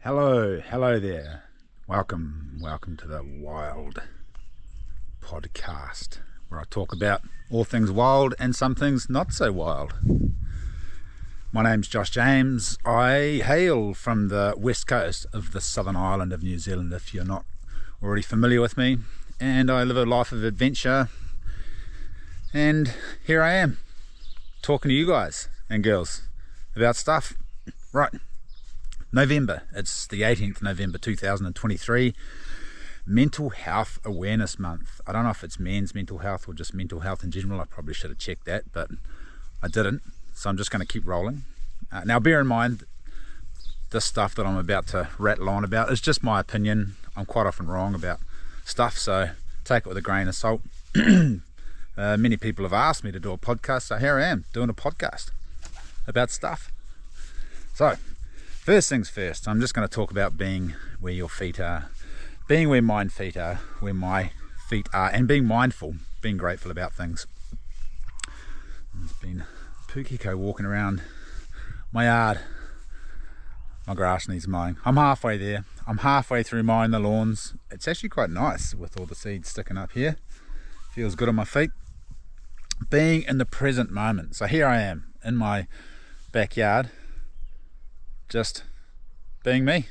Hello there. Welcome to the Wild podcast, where I talk about all things wild and some things not so wild. My name's Josh James. I hail from the west coast of the southern island of New Zealand, if you're not already familiar with me, and I live a life of adventure, and here I am talking to you guys and girls about stuff. Right, November, it's the 18th November 2023, Mental Health Awareness Month. I don't know if it's men's mental health or just mental health in general. I probably should have checked that, but I didn't, so I'm just going to keep rolling. Now bear in mind, this stuff that I'm about to rattle on about is just my opinion. I'm quite often wrong about stuff, so take it with a grain of salt. Many people have asked me to do a podcast, so here I am doing a podcast about stuff. So first things first, I'm just going to talk about being where your feet are, being where my feet are, and being mindful, being grateful about things. There's been Pukiko walking around my yard. My grass needs mowing. I'm halfway there. I'm halfway through mowing the lawns. It's actually quite nice with all the seeds sticking up here. Feels good on my feet. Being in the present moment. So here I am in my backyard, just being me,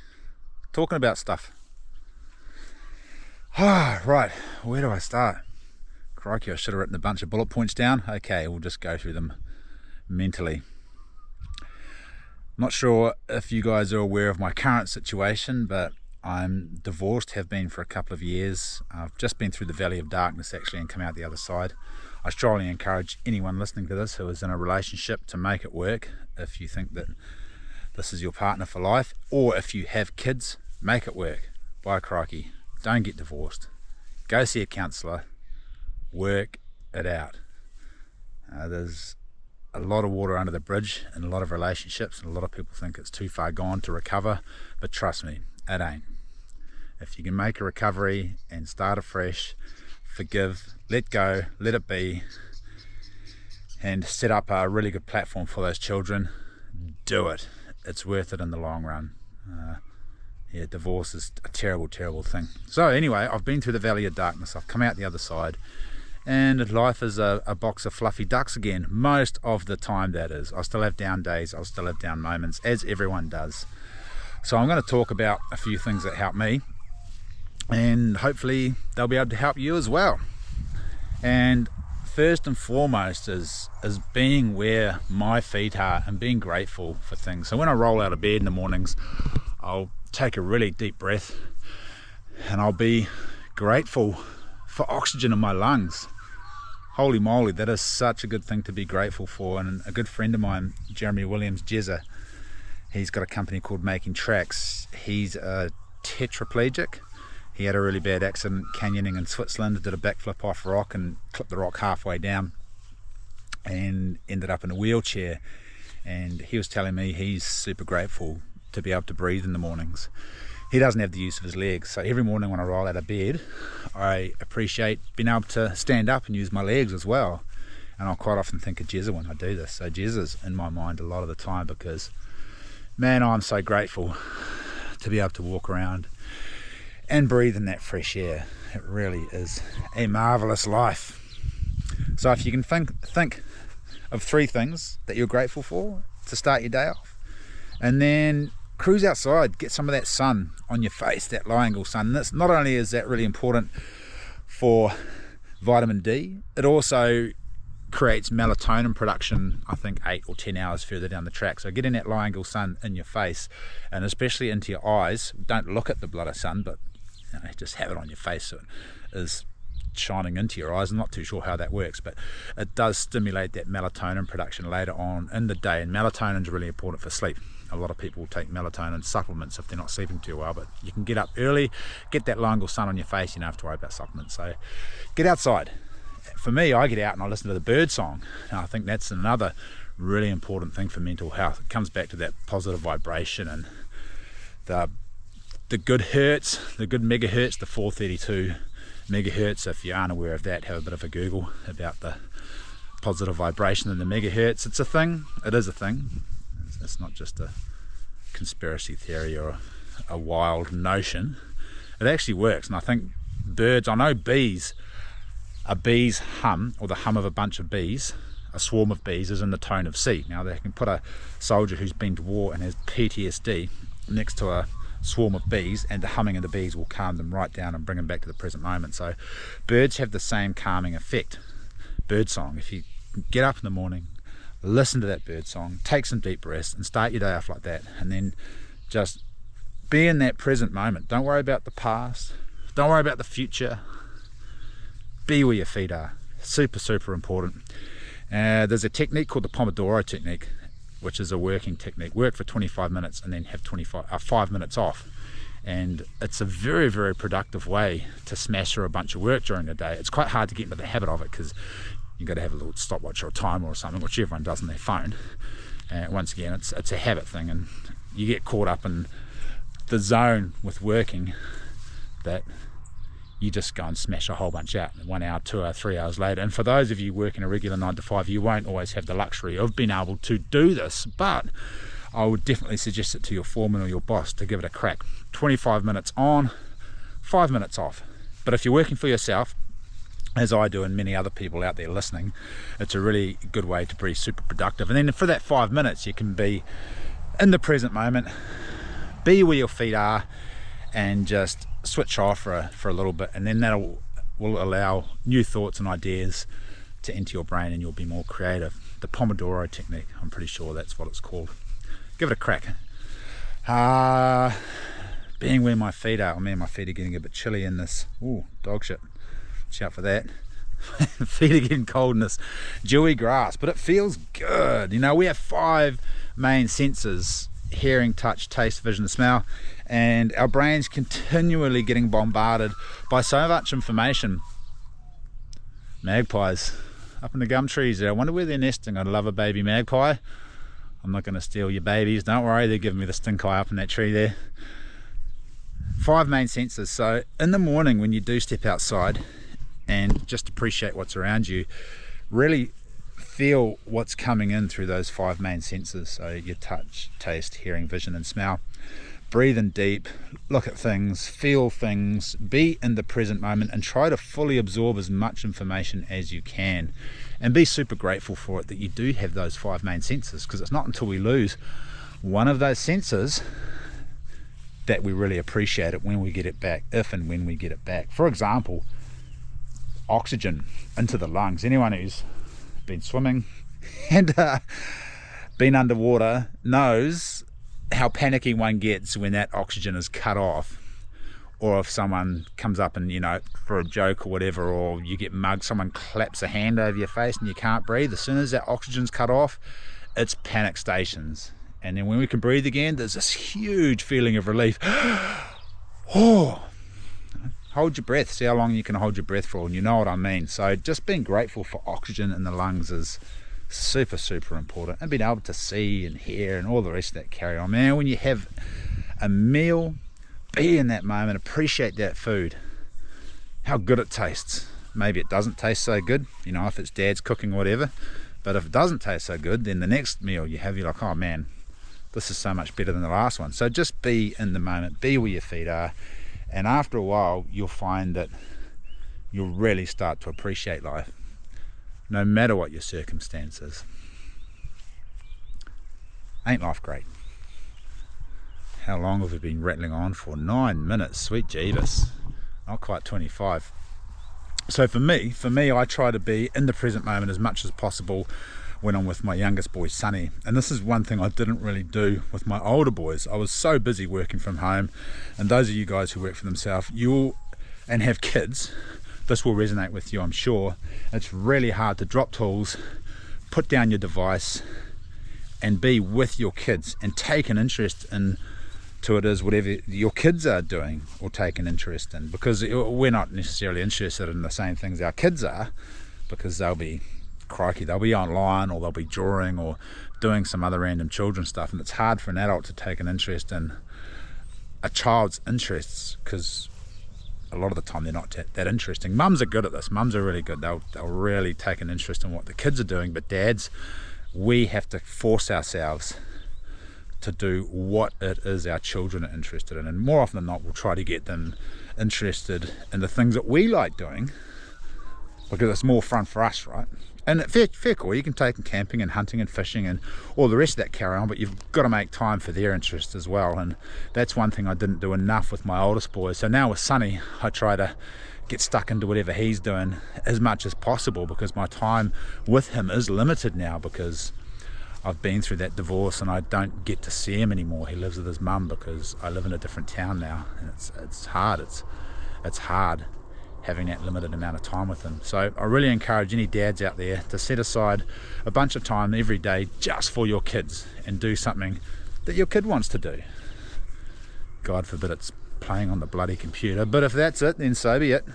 talking about stuff. Right, where do I start? Crikey, I should have written a bunch of bullet points down. Okay, we'll just go through them mentally. Not sure if you guys are aware of my current situation, but I'm divorced, have been for a couple of years. I've just been through the valley of darkness actually and come out the other side. I strongly encourage anyone listening to this who is in a relationship to make it work. If you think that this is your partner for life, or if you have kids, make it work. By crikey, don't get divorced. Go see a counsellor, work it out. There's a lot of water under the bridge in a lot of relationships, and a lot of people think it's too far gone to recover, but trust me, it ain't. If you can make a recovery and start afresh, forgive, let go, let it be, and set up a really good platform for those children, do it. It's worth it in the long run. Divorce is a terrible thing. So anyway, I've been through the valley of darkness. I've come out the other side, and life is a box of fluffy ducks again. Most of the time, that is. I still have down days, I'll still have down moments, as everyone does. So I'm going to talk about a few things that help me, and hopefully they'll be able to help you as well. And first and foremost is being where my feet are and being grateful for things. So when I roll out of bed in the mornings, I'll take a really deep breath and I'll be grateful for oxygen in my lungs. Holy moly, that is such a good thing to be grateful for. And a good friend of mine, Jeremy Williams Jezza, he's got a company called Making Tracks. He's a tetraplegic. He had a really bad accident canyoning in Switzerland, did a backflip off a rock and clipped the rock halfway down and ended up in a wheelchair. And he was telling me he's super grateful to be able to breathe in the mornings. He doesn't have the use of his legs, so every morning when I roll out of bed, I appreciate being able to stand up and use my legs as well. And I'll quite often think of Jezza when I do this. So Jezza's in my mind a lot of the time because, man, I'm so grateful to be able to walk around and breathe in that fresh air. It really is a marvelous life. So if you can think of 3 things that you're grateful for to start your day off, and then cruise outside, get some of that sun on your face, that low angle sun. This, not only is that really important for vitamin D, it also creates melatonin production, I think 8 or 10 hours further down the track. So getting that low angle sun in your face, and especially into your eyes, don't look at the bloody sun, but just have it on your face so it is shining into your eyes. I'm not too sure how that works, but it does stimulate that melatonin production later on in the day, and melatonin is really important for sleep. A lot of people will take melatonin supplements if they're not sleeping too well, but you can get up early, get that low angle sun on your face, you don't have to worry about supplements. So get outside. For me, I get out and I listen to the bird song, and I think that's another really important thing for mental health. It comes back to that positive vibration and the good hertz, the good megahertz, the 432 megahertz. If you aren't aware of that, have a bit of a Google about the positive vibration and the megahertz. It's a thing. It is a thing. It's not just a conspiracy theory or a wild notion. It actually works, and I think birds, I know bees, a bee's hum, or the hum of a bunch of bees, a swarm of bees, is in the tone of C. Now they can put a soldier who's been to war and has PTSD next to a swarm of bees, and the humming of the bees will calm them right down and bring them back to the present moment. So birds have the same calming effect. Bird song, if you get up in the morning, listen to that bird song, take some deep breaths and start your day off like that, and then just be in that present moment. Don't worry about the past, don't worry about the future. Be where your feet are. Super important. There's a technique called the Pomodoro technique, which is a working technique. Work for 25 minutes and then have 5 minutes off. And it's a very productive way to smash through a bunch of work during the day. It's quite hard to get into the habit of it because you've got to have a little stopwatch or a timer or something, which everyone does on their phone. Once again, it's a habit thing, and you get caught up in the zone with working that you just go and smash a whole bunch out 1 hour, 2 hours, 3 hours later. And for those of you working a regular 9 to 5, you won't always have the luxury of being able to do this, but I would definitely suggest it to your foreman or your boss to give it a crack. 25 minutes on, 5 minutes off. But if you're working for yourself, as I do and many other people out there listening, it's a really good way to be super productive. And then for that 5 minutes, you can be in the present moment, be where your feet are, and just switch off for a little bit, and then that will allow new thoughts and ideas to enter your brain, and you'll be more creative. The Pomodoro technique, I'm pretty sure that's what it's called. Give it a crack. Being where my feet are. Oh man, my feet are getting a bit chilly in this. Ooh, dog shit. Watch out for that. Feet are getting cold in this dewy grass, but it feels good. You know, we have 5 main senses: hearing, touch, taste, vision, and smell, and our brain's continually getting bombarded by so much information. Magpies up in the gum trees there. I wonder where they're nesting. I'd love a baby magpie. I'm not going to steal your babies, don't worry, they're giving me the stink eye up in that tree there. 5 main senses. So in the morning when you do step outside and just appreciate what's around you, really feel what's coming in through those 5 main senses. So your touch, taste, hearing, vision, and smell. Breathe in deep, look at things, feel things, be in the present moment, and try to fully absorb as much information as you can, and be super grateful for it that you do have those 5 main senses, because it's not until we lose one of those senses that we really appreciate it when we get it back, if and when we get it back. For example, oxygen into the lungs. Anyone who's been swimming and been underwater knows how panicky one gets when that oxygen is cut off, or if someone comes up and, you know, for a joke or whatever, or you get mugged, someone claps a hand over your face and you can't breathe. As soon as that oxygen's cut off, it's panic stations. And then when we can breathe again, there's this huge feeling of relief. Oh, hold your breath, see how long you can hold your breath for, and you know what I mean. So just being grateful for oxygen in the lungs is super important, and being able to see and hear and all the rest of that carry on. Man, when you have a meal, be in that moment, appreciate that food, how good it tastes. Maybe it doesn't taste so good, you know, if it's dad's cooking or whatever, but if it doesn't taste so good, then the next meal you have, you're like, oh man, this is so much better than the last one. So just be in the moment, be where your feet are, and after a while you'll find that you'll really start to appreciate life, no matter what your circumstances. Ain't life great? How long have we been rattling on for? 9 minutes, sweet Jeebus. Not quite 25. So for me, I try to be in the present moment as much as possible when I'm with my youngest boy, Sonny. And this is one thing I didn't really do with my older boys. I was so busy working from home. And those of you guys who work for themselves, and have kids, this will resonate with you, I'm sure. It's really hard to drop tools, put down your device, and be with your kids and take an interest in to it as whatever your kids are doing or take an interest in, because we're not necessarily interested in the same things our kids are, because they'll be online, or they'll be drawing or doing some other random children stuff, and it's hard for an adult to take an interest in a child's interests, because a lot of the time they're not that interesting. Mums are good at this. Mums are really good. They'll really take an interest in what the kids are doing, but dads, we have to force ourselves to do what it is our children are interested in, and more often than not we'll try to get them interested in the things that we like doing because it's more fun for us, right? And fair call, you can take them camping and hunting and fishing and all the rest of that carry on, but you've got to make time for their interests as well. And that's one thing I didn't do enough with my oldest boy. So now with Sonny, I try to get stuck into whatever he's doing as much as possible, because my time with him is limited now because I've been through that divorce and I don't get to see him anymore. He lives with his mum because I live in a different town now, and it's hard. It's hard having that limited amount of time with him. So I really encourage any dads out there to set aside a bunch of time every day just for your kids and do something that your kid wants to do. God forbid it's playing on the bloody computer, but if that's it, then so be it.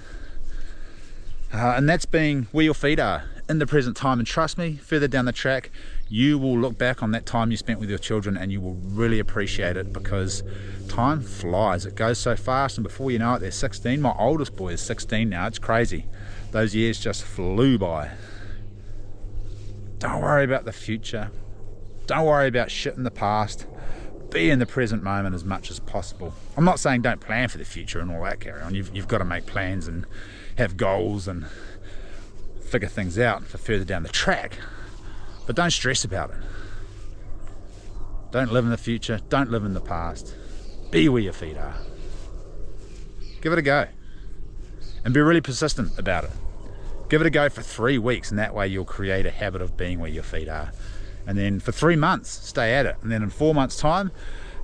And that's being where your feet are in the present time. And trust me, further down the track you will look back on that time you spent with your children and you will really appreciate it, because time flies. It goes so fast, and before you know it, they're 16. My oldest boy is 16 now. It's crazy. Those years just flew by. Don't worry about the future. Don't worry about shit in the past. Be in the present moment as much as possible. I'm not saying don't plan for the future and all that carry on. You've got to make plans and have goals and figure things out for further down the track, but don't stress about it. Don't live in the future, don't live in the past. Be where your feet are. Give it a go and be really persistent about it. Give it a go for 3 weeks, and that way you'll create a habit of being where your feet are. And then for 3 months, stay at it. And then in 4 months' time,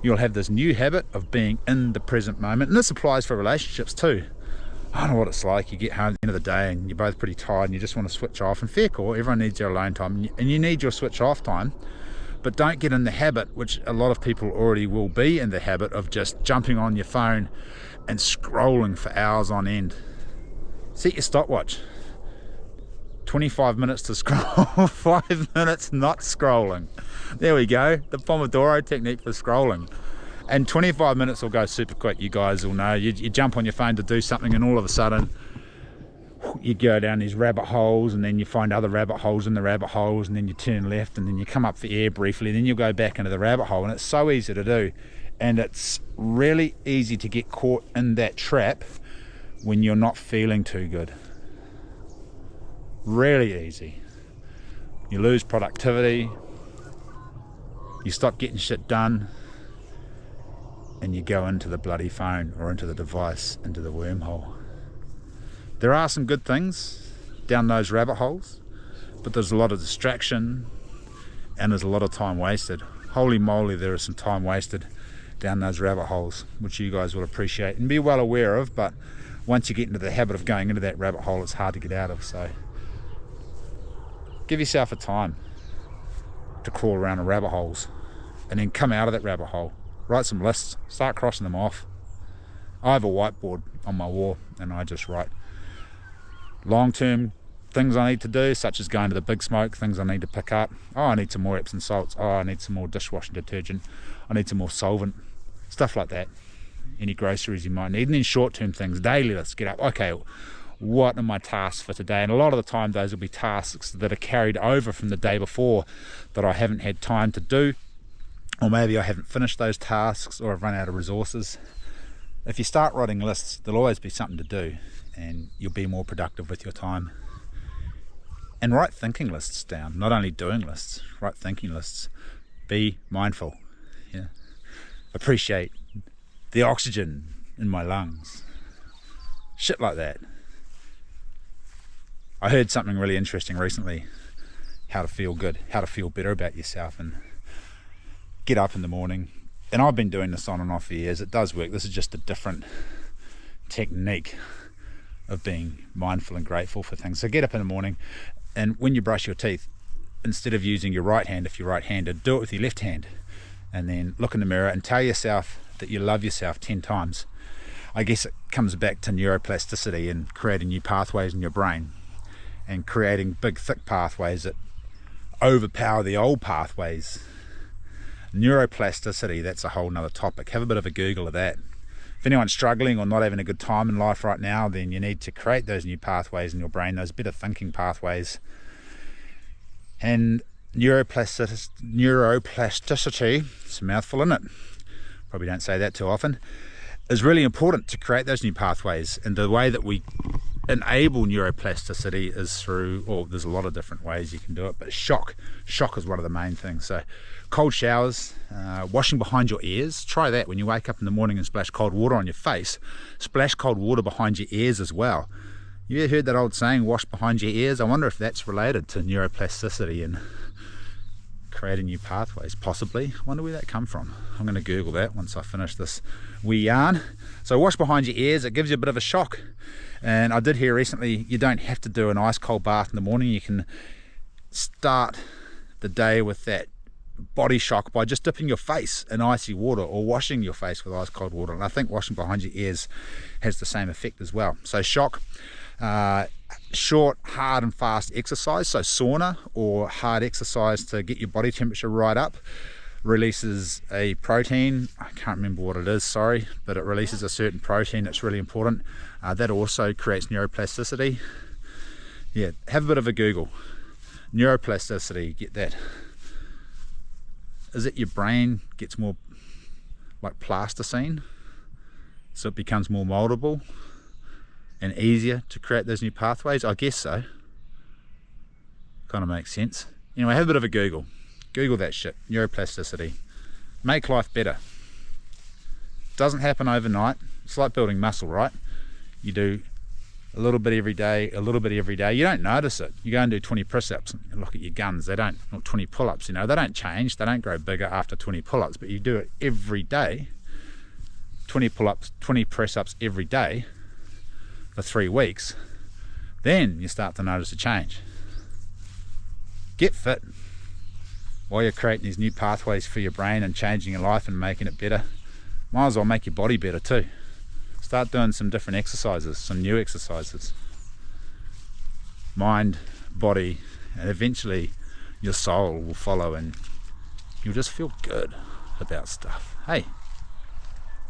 you'll have this new habit of being in the present moment. And this applies for relationships too. I don't know what it's like. You get home at the end of the day and you're both pretty tired and you just want to switch off. And fair call, everyone needs their alone time and you need your switch off time. But don't get in the habit, which a lot of people already will be in the habit, of just jumping on your phone and scrolling for hours on end. Set your stopwatch. 25 minutes to scroll, 5 minutes not scrolling. There we go, the Pomodoro technique for scrolling. And 25 minutes will go super quick. You guys will know. You jump on your phone to do something and all of a sudden you go down these rabbit holes, and then you find other rabbit holes in the rabbit holes, and then you turn left and then you come up for air briefly, then you'll go back into the rabbit hole. And it's so easy to do, and it's really easy to get caught in that trap when you're not feeling too good. Really easy. You lose productivity, you stop getting shit done, and you go into the bloody phone or into the device, into the wormhole. There are some good things down those rabbit holes, but there's a lot of distraction and there's a lot of time wasted. Holy moly, there is some time wasted down those rabbit holes, which you guys will appreciate and be well aware of, but once you get into the habit of going into that rabbit hole, it's hard to get out of. So give yourself a time to crawl around the rabbit holes and then come out of that rabbit hole. Write some lists, start crossing them off. I have a whiteboard on my wall and I just write long-term things I need to do, such as going to the Big Smoke, things I need to pick up. Oh, I need some more Epsom salts. Oh, I need some more dishwashing detergent. I need some more solvent. Stuff like that. Any groceries you might need. And then short-term things, daily, let's get up. Okay, what are my tasks for today? And a lot of the time those will be tasks that are carried over from the day before that I haven't had time to do, or maybe I haven't finished those tasks, or I've run out of resources. If you start writing lists, there'll always be something to do and you'll be more productive with your time. And write thinking lists down, not only doing lists, write thinking lists. Be mindful. Yeah. Appreciate the oxygen in my lungs. Shit like that. I heard something really interesting recently, how to feel good, how to feel better about yourself, and get up in the morning. And I've been doing this on and off for years. It does work. This is just a different technique of being mindful and grateful for things. So get up in the morning, and when you brush your teeth, instead of using your right hand if you're right-handed, do it with your left hand, and then look in the mirror and tell yourself that you love yourself 10 times. I guess it comes back to neuroplasticity and creating new pathways in your brain and creating big thick pathways that overpower the old pathways. Neuroplasticity, that's a whole nother topic. Have a bit of a Google of that. If anyone's struggling or not having a good time in life right now, then you need to create those new pathways in your brain, those better thinking pathways. And neuroplasticity, it's a mouthful, isn't it? Probably don't say that too often, is really important to create those new pathways. And the way that we enable neuroplasticity is through, there's a lot of different ways you can do it, but shock is one of the main things. So cold showers, washing behind your ears, try that when you wake up in the morning and splash cold water on your face. Splash cold water behind your ears as well. You ever heard that old saying, wash behind your ears? I wonder if that's related to neuroplasticity and creating new pathways, possibly. I wonder where that come from. I'm going to Google that once I finish this wee yarn. So wash behind your ears, it gives you a bit of a shock. And I did hear recently, you don't have to do an ice cold bath in the morning. You can start the day with that body shock by just dipping your face in icy water or washing your face with ice cold water. And I think washing behind your ears has the same effect as well. So shock, short, hard and fast exercise, so sauna or hard exercise to get your body temperature right up, releases a protein, I can't remember what it is, sorry, but it releases a certain protein that's really important. That also creates neuroplasticity. Yeah, have a bit of a Google. Neuroplasticity, get that. Is it your brain gets more like plasticine, so it becomes more moldable and easier to create those new pathways? I guess so. Kind of makes sense. Anyway, have a bit of a Google that shit. Neuroplasticity, make life better. Doesn't happen overnight. It's like building muscle, right? You do a little bit every day, a little bit every day. You don't notice it. You go and do 20 press-ups and look at your guns. They don't, or 20 pull-ups, you know, they don't change. They don't grow bigger after 20 pull-ups, but you do it every day. 20 pull-ups, 20 press-ups every day for 3 weeks. Then you start to notice a change. Get fit while you're creating these new pathways for your brain and changing your life and making it better. Might as well make your body better too. Start doing some different exercises, some new exercises. Mind, body, and eventually your soul will follow and you'll just feel good about stuff. Hey,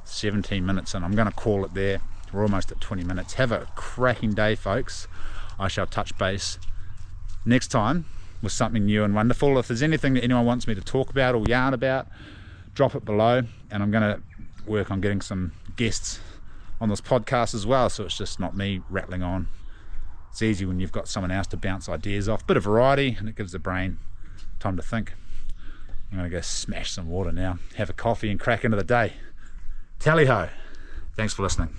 17 minutes and I'm going to call it there. We're almost at 20 minutes. Have a cracking day, folks. I shall touch base next time with something new and wonderful. If there's anything that anyone wants me to talk about or yarn about, drop it below, and I'm going to work on getting some guests on this podcast as well, so it's just not me rattling on. It's easy when you've got someone else to bounce ideas off. Bit of variety, and it gives the brain time to think. I'm going to go smash some water now, have a coffee and crack into the day. Tally ho. Thanks for listening.